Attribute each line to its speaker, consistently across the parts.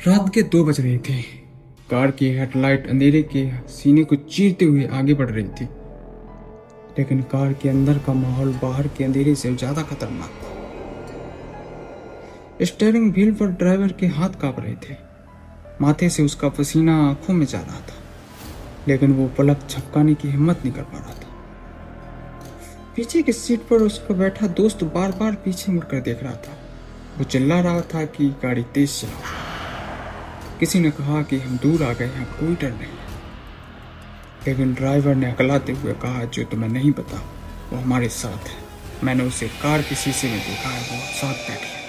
Speaker 1: रात के 2 बज रहे थे। कार की हेडलाइट अंधेरे के सीने को चीरते हुए आगे बढ़ रही थी, लेकिन कार के अंदर का माहौल बाहर के अंधेरे से ज्यादा खतरनाक था। स्टीयरिंग व्हील पर ड्राइवर के हाथ कांप रहे थे। माथे से उसका पसीना आंखों में जा रहा था, लेकिन वो पलक झपकाने की हिम्मत नहीं कर पा रहा था। पीछे की सीट पर उसका बैठा दोस्त बार बार पीछे मुड़कर देख रहा था। वो चिल्ला रहा था कि गाड़ी तेज चलाओ। किसी ने कहा कि हम दूर आ गए हैं, कोई डर नहीं। लेकिन ड्राइवर ने अकलाते हुए कहा, जो तुम्हें नहीं पता वो हमारे साथ है। मैंने उसे कार के शीशे में देखा है, वो साथ बैठी है।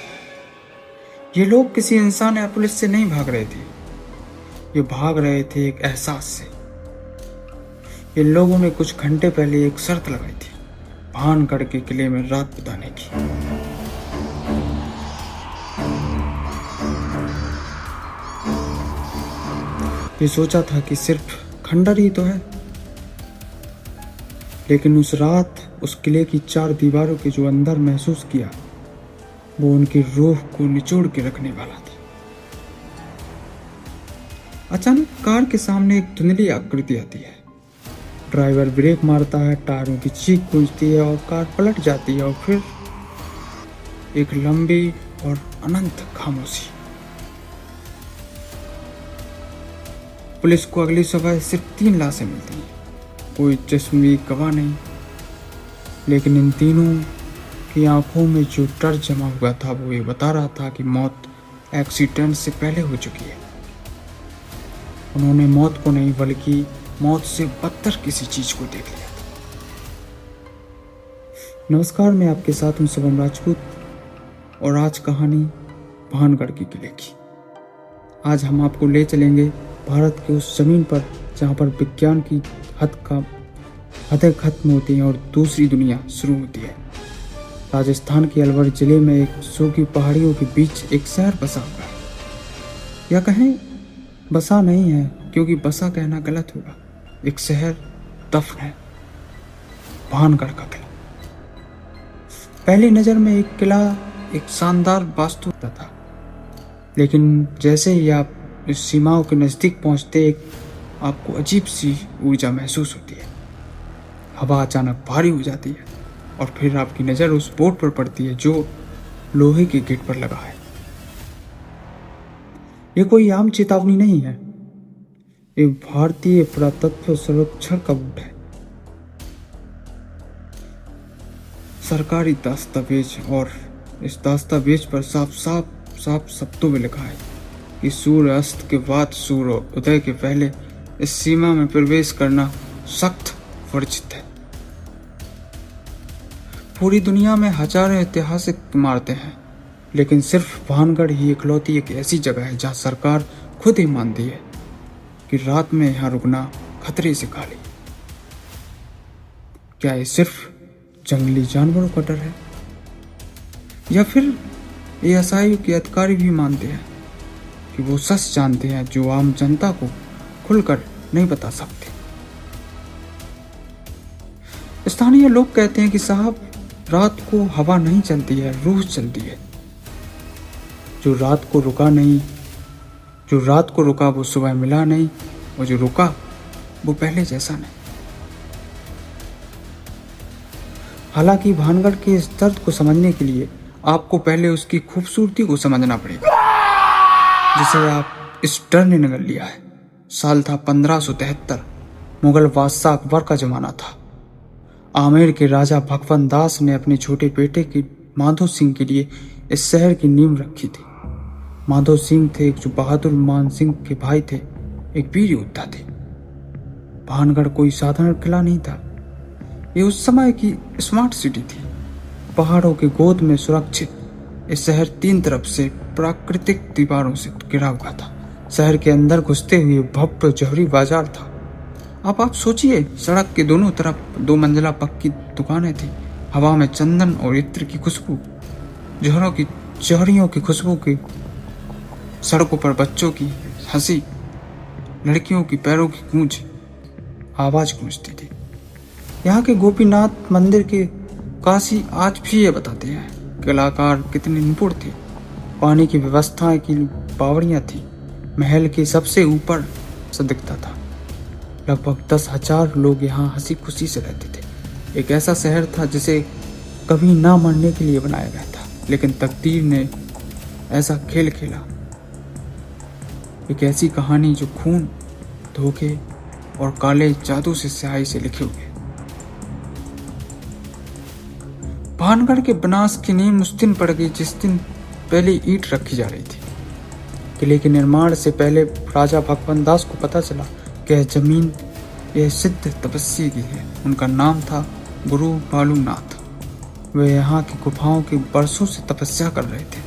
Speaker 1: ये लोग किसी इंसान या पुलिस से नहीं भाग रहे थे, ये भाग रहे थे एक एहसास से। इन लोगों ने कुछ घंटे पहले एक शर्त लगाई थी, भानगढ़ के किले में रात बिताने की। ये सोचा था कि सिर्फ खंडर ही तो है, लेकिन उस रात उस किले की 4 दीवारों के जो अंदर महसूस किया, वो उनकी रूह को निचोड़ के रखने वाला था। अचानक कार के सामने एक धुंधली आकृति आती है। ड्राइवर ब्रेक मारता है, टायरों की चीख गूंजती है और कार पलट जाती है, और फिर एक लंबी और अनंत खामोशी। पुलिस को अगली सुबह सिर्फ 3 लाशें मिलती हैं, कोई जिस्मी गवाह नहीं। लेकिन इन तीनों की आंखों में जो डर जमा हुआ था, वो ये बता रहा था कि मौत एक्सीडेंट से पहले हो चुकी है। उन्होंने मौत को नहीं, बल्कि मौत से बदतर किसी चीज को देख लिया था। नमस्कार, मैं आपके साथ हूं शुभम राजपूत, और आज कहानी भानगढ़ के किले की। आज हम आपको ले चलेंगे भारत के उस जमीन पर जहां पर विज्ञान की हदें खत्म होती हैं और दूसरी दुनिया शुरू होती है। राजस्थान के अलवर जिले में एक सूखी पहाड़ियों के बीच एक शहर बसा हुआ है, या कहें बसा नहीं है, क्योंकि बसा कहना गलत होगा। एक शहर दफन है, भानगढ़ का किला। पहली नजर में एक किला एक शानदार वास्तुकला था, लेकिन जैसे ही आप इस सीमाओं के नजदीक पहुंचते, एक आपको अजीब सी ऊर्जा महसूस होती है। हवा अचानक भारी हो जाती है, और फिर आपकी नजर उस बोर्ड पर पड़ती है जो लोहे के गेट पर लगा है। ये कोई आम चेतावनी नहीं है, ये भारतीय पुरातत्व सर्वेक्षण का बोर्ड है। सरकारी दस्तावेज, और इस दस्तावेज पर साफ शब्दों में लिखा है कि सूर्य अस्त के बाद सूर्य उदय के पहले इस सीमा में प्रवेश करना सख्त वर्जित है। पूरी दुनिया में हजारों ऐतिहासिक इमारतें हैं, लेकिन सिर्फ भानगढ़ ही इकलौती एक ऐसी जगह है जहां सरकार खुद ही मानती है कि रात में यहाँ रुकना खतरे से खाली। क्या ये सिर्फ जंगली जानवरों का डर है, या फिर एएसआई के अधिकारी भी मानते हैं कि वो सच जानते हैं जो आम जनता को खुलकर नहीं बता सकते। स्थानीय लोग कहते हैं कि साहब, रात को हवा नहीं चलती है, रूह चलती है। जो रात को रुका वो सुबह मिला नहीं, और जो रुका वो पहले जैसा नहीं। हालांकि भानगढ़ के इस दर्द को समझने के लिए आपको पहले उसकी खूबसूरती को समझना पड़ेगा, जिसे आप इस डर ने नगल लिया है। साल था 1573। मुगल बादशाह अकबर का जमाना था। आमेर के राजा भगवंत दास ने अपने छोटे बेटे के माधो सिंह के लिए इस शहर की नींव रखी थी। माधो सिंह थे एक जो बहादुर मान सिंह के भाई थे, एक वीर योद्धा थे। भानगढ़ कोई साधारण किला नहीं था, ये उस समय की स्मार्ट सिटी थी। पहाड़ों के गोद में सुरक्षित इस शहर 3 तरफ से प्राकृतिक दीवारों से घिरा हुआ था। शहर के अंदर घुसते हुए भव्य जौहरी बाजार था। अब आप सोचिए, सड़क के दोनों तरफ 2 मंजिला पक्की दुकानें थी। हवा में चंदन और इत्र की खुशबू, जौहरियों की खुशबू की, सड़कों पर बच्चों की हंसी, लड़कियों की पैरों की गूंज आवाज गूंजती थी। यहाँ के गोपीनाथ मंदिर के काशी आज भी ये बताते हैं कलाकार कितने निपुण थे। पानी की व्यवस्थाएं की बावड़ियां थी, महल के सबसे ऊपर से दिखता था। लगभग 10,000 लोग यहाँ हंसी खुशी से रहते थे। एक ऐसा शहर था जिसे कभी ना मरने के लिए बनाया गया था, लेकिन तकदीर ने ऐसा खेल खेला। एक ऐसी कहानी जो खून, धोखे और काले जादू से स्याही से लिखे हुए। भानगढ़ के विनाश की नींव उस दिन पड़ गई जिस दिन पहले ईंट रखी जा रही थी। किले के निर्माण से पहले राजा भगवान दास को पता चला कि यह जमीन यह सिद्ध तपस्वी की है। उनका नाम था गुरु बालूनाथ। वे यहाँ की गुफाओं की बरसों से तपस्या कर रहे थे।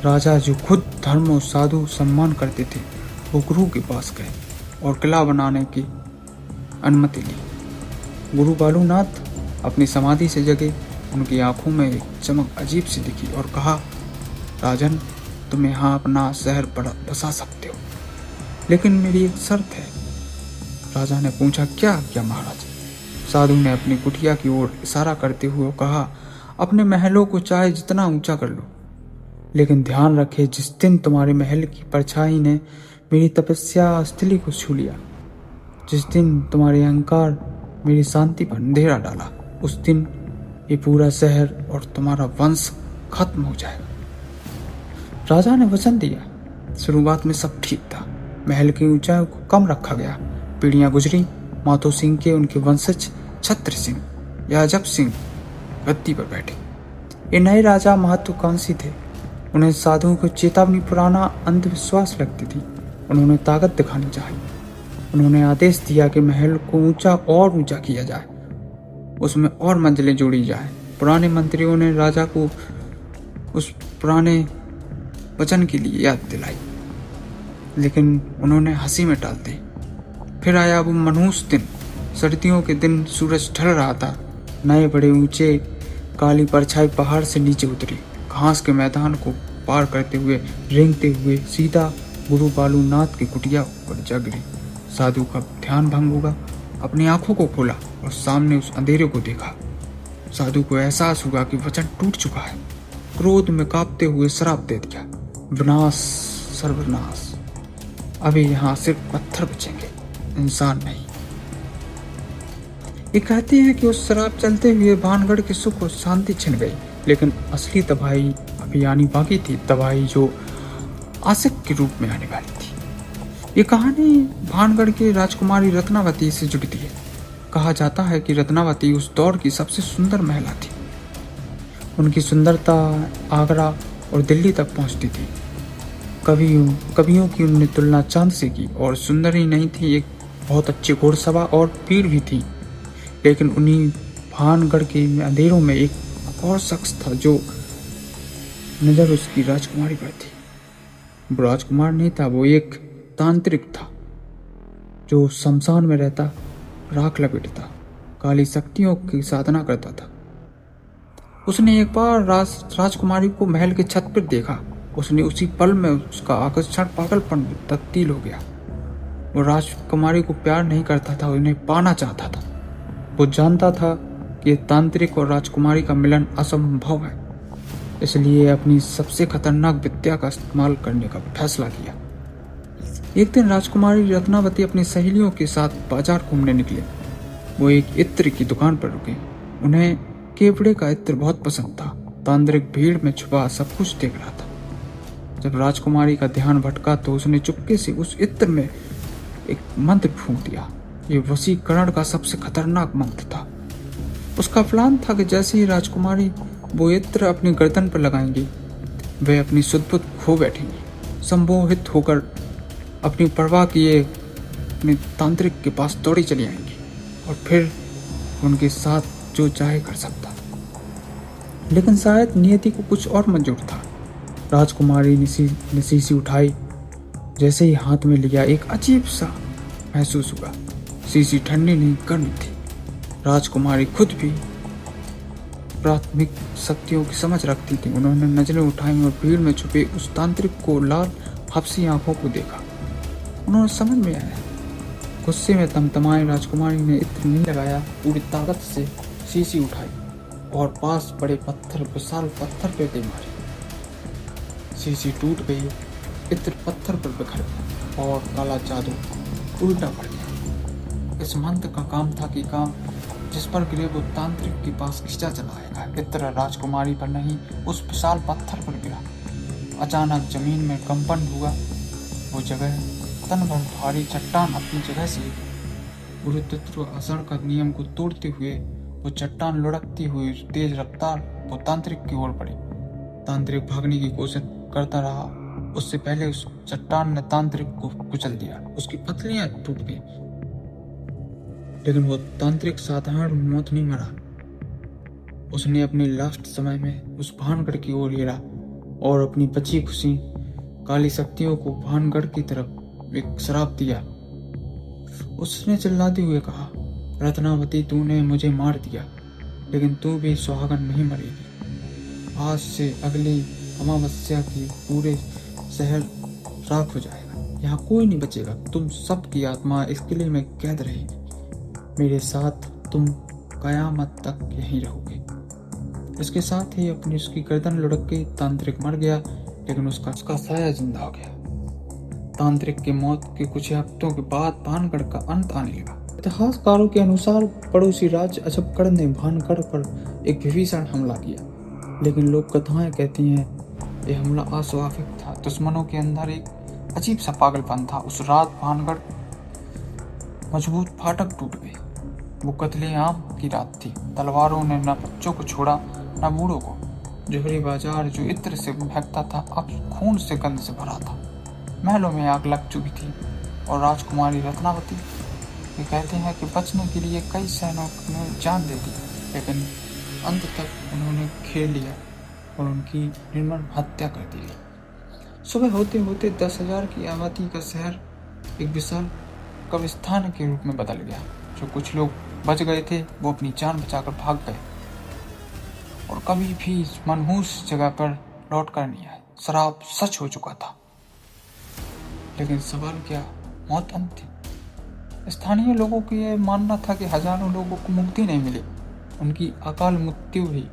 Speaker 1: राजा, जो खुद धर्म और साधु सम्मान करते थे, वो गुरु के पास गए और किला बनाने की अनुमति ली। गुरु बालूनाथ अपनी समाधि से जगे। उनकी आंखों में एक चमक अजीब सी दिखी और कहा, राजन, तुम यहाँ अपना शहर बसा सकते हो, लेकिन मेरी एक शर्त है। राजा ने पूछा, क्या महाराज? साधु ने अपनी कुटिया की ओर इशारा करते हुए कहा, अपने महलों को चाहे जितना ऊंचा कर लो, लेकिन ध्यान रखे, जिस दिन तुम्हारे महल की परछाई ने मेरी तपस्या स्थली को छू लिया, जिस दिन तुम्हारे अहंकार मेरी शांति पर अंधेरा डाला, उस दिन ये पूरा शहर और तुम्हारा वंश खत्म हो जाएगा। राजा ने वचन दिया। शुरुआत में सब ठीक था। महल की ऊंचाई को कम रखा गया। पीढ़ियां गुजरी। मातो सिंह के उनके वंशज छत्र सिंह, याजब सिंह गद्दी पर बैठे। ये नए राजा महत्वाकांक्षी थे। उन्हें साधुओं को चेतावनी पुराना अंधविश्वास लगती थी। उन्होंने ताकत दिखानी चाहिए। उन्होंने आदेश दिया कि महल को ऊंचा और ऊंचा किया जाए, उसमें और मंजिलें जोड़ी जाए। पुराने मंत्रियों ने राजा को उस पुराने वचन के लिए याद दिलाई, लेकिन उन्होंने हंसी में टाल दी। फिर आया वो मनहूस दिन। सर्दियों के दिन सूरज ढल रहा था। नए बड़े ऊंचे काली परछाई पहाड़ से नीचे उतरी। घास के मैदान को पार करते हुए, रेंगते हुए सीधा गुरु बालूनाथ की कुटिया पर जा गिरी। साधु का ध्यान भंग होगा। अपनी आंखों को खोला और सामने उस अंधेरे को देखा। साधु को एहसास हुआ कि वचन टूट चुका है। क्रोध में कांपते हुए श्राप दे दिया, विनाश, सर्वनाश। अभी यहाँ सिर्फ पत्थर बचेंगे, इंसान नहीं। ये कहते हैं कि उस शराब चलते हुए भानगढ़ के सुख और शांति छिन गई, लेकिन असली तबाही अभी आनी बाकी थी। तबाही जो आशिक के रूप में आने वाली थी। ये कहानी भानगढ़ की राजकुमारी रत्नावती से जुड़ती है। कहा जाता है कि रत्नावती उस दौर की सबसे सुंदर महिला थी। उनकी सुंदरता आगरा और दिल्ली तक पहुंचती थी। कवियों की उन्होंने तुलना चांद से की। और सुंदर ही नहीं थी, एक बहुत अच्छी घोड़सवार और वीर भी थी। लेकिन उन्हीं भानगढ़ के अंधेरों में एक और शख्स था जो नजर उसकी राजकुमारी पर थी। वो राजकुमार नहीं था, वो एक तांत्रिक था जो शमशान में रहता, राख लपेटता, काली शक्तियों की साधना करता था। उसने एक बार राजकुमारी को महल के छत पर देखा। उसने उसी पल में उसका आकर्षण पागलपन तब्दील हो गया। वो राजकुमारी को प्यार नहीं करता था, उन्हें पाना चाहता था। वो जानता था कि तांत्रिक और राजकुमारी का मिलन असंभव है, इसलिए अपनी सबसे खतरनाक विद्या का इस्तेमाल करने का फैसला किया। एक दिन राजकुमारी रत्नावती अपनी सहेलियों के साथ बाजार घूमने निकले। वो एक इत्र की दुकान पर रुके। उन्हें केवड़े का इत्र बहुत पसंद था। तांत्रिक भीड़ में छुपा सब कुछ देख रहा था। जब राजकुमारी का ध्यान भटका तो उसने चुपके से उस इत्र में एक मंत्र फूंक दिया। ये वशीकरण का सबसे खतरनाक मंत्र था। उसका प्लान था कि जैसे ही राजकुमारी वो इत्र अपनी गर्दन पर लगाएंगी, वे अपनी सुध-बुध खो बैठेंगी। सम्मोहित होकर अपनी परवाह किए अपने तांत्रिक के पास दौड़ी चली आएंगी और फिर उनके साथ जो चाहे कर सकता। लेकिन शायद नियति को कुछ और मंजूर था। राजकुमारी ने शीशी उठाई। जैसे ही हाथ में लिया, एक अजीब सा महसूस हुआ। शीशी ठंडी नहीं, गर्म थी। राजकुमारी खुद भी प्राथमिक शक्तियों की समझ रखती थी। उन्होंने नजरें उठाई और भीड़ में छुपे उस तांत्रिक को लाल हबसी आंखों को देखा। उन्होंने समझ में आया। गुस्से में तमतमाए राजकुमारी ने इत्र नहीं लगाया, पूरी ताकत से शीशी उठाई और पास पड़े पत्थर, विशाल पत्थर पे दे मारी। शीशी टूट गई, इत्र पत्थर पर बिखर गया। और काला जादू उल्टा पड़ गया। इस मंत्र का काम था कि काम जिस पर गिरे वो तांत्रिक के पास खींचा चला आएगा। इत्र राजकुमारी पर नहीं, उस विशाल पत्थर पर गिरा। अचानक जमीन में कंपन हुआ। वो जगह तन भर भारी चट्टान अपनी जगह से गुरुत्वाकर्षण का नियम को तोड़ते हुए वो चट्टान लुढ़कती हुई तेज रफ्तार वो तांत्रिक की ओर बढ़ी। तांत्रिक भागने की कोशिश करता रहा, उससे पहले उस चट्टान ने तांत्रिक को कुचल दिया। उसकी पतलियां टूट गई, लेकिन वो तांत्रिक साधारण मौत नहीं मरा। उसने अपने लास्ट समय में उस भानगढ़ की ओर हेरा और अपनी बची खुशी काली शक्तियों को भानगढ़ की तरफ एक श्राप दिया। उसने चिल्लाते हुए कहा, रत्नावती, तूने मुझे मार दिया, लेकिन तू भी सुहागन नहीं मरेगी। आज से अगली अमावस्या की पूरे शहर राख हो जाएगा। यहाँ कोई नहीं बचेगा। तुम सबकी आत्मा इस किले में कैद रहेगी। मेरे साथ तुम कयामत तक यहीं रहोगे। इसके साथ ही अपनी उसकी गर्दन लुढ़क के तांत्रिक मर गया, लेकिन उसका साया जिंदा हो गया। तांत्रिक की मौत के कुछ हफ्तों के बाद भानगढ़ का अंत आने लगा। इतिहासकारों के अनुसार पड़ोसी राज्य अजबगढ़ ने भानगढ़ पर एक भीषण हमला किया, लेकिन लोक कथाएं कहती हैं यह हमला अस्वाभाविक था। दुश्मनों के अंदर एक अजीब सा पागलपन था। उस रात भानगढ़ मजबूत फाटक टूट गए। वो कत्लेआम की रात थी। तलवारों ने न बच्चों को छोड़ा न बूढ़ों को। जोहरी बाजार जो इत्र से महकता था अब खून से गंध से भरा था। महलों में आग लग चुकी थी और राजकुमारी रत्नावती ये कहते हैं कि बचने के लिए कई सैनिकों ने जान दे दी, लेकिन अंत तक उन्होंने खेल लिया और उनकी निर्मम हत्या कर दी गई। सुबह होते होते 10,000 की आबादी का शहर एक विशाल कब्रिस्तान के रूप में बदल गया। जो कुछ लोग बच गए थे वो अपनी जान बचाकर भाग गए और कभी भी इस मनहूस जगह पर लौट कर नहीं आए। शराब सच हो चुका था, लेकिन सवाल क्या मौत अंत थी। स्थानीय लोगों का यह मानना था कि हजारों लोगों को मुक्ति नहीं मिली, उनकी अकाल मृत्यु हुई।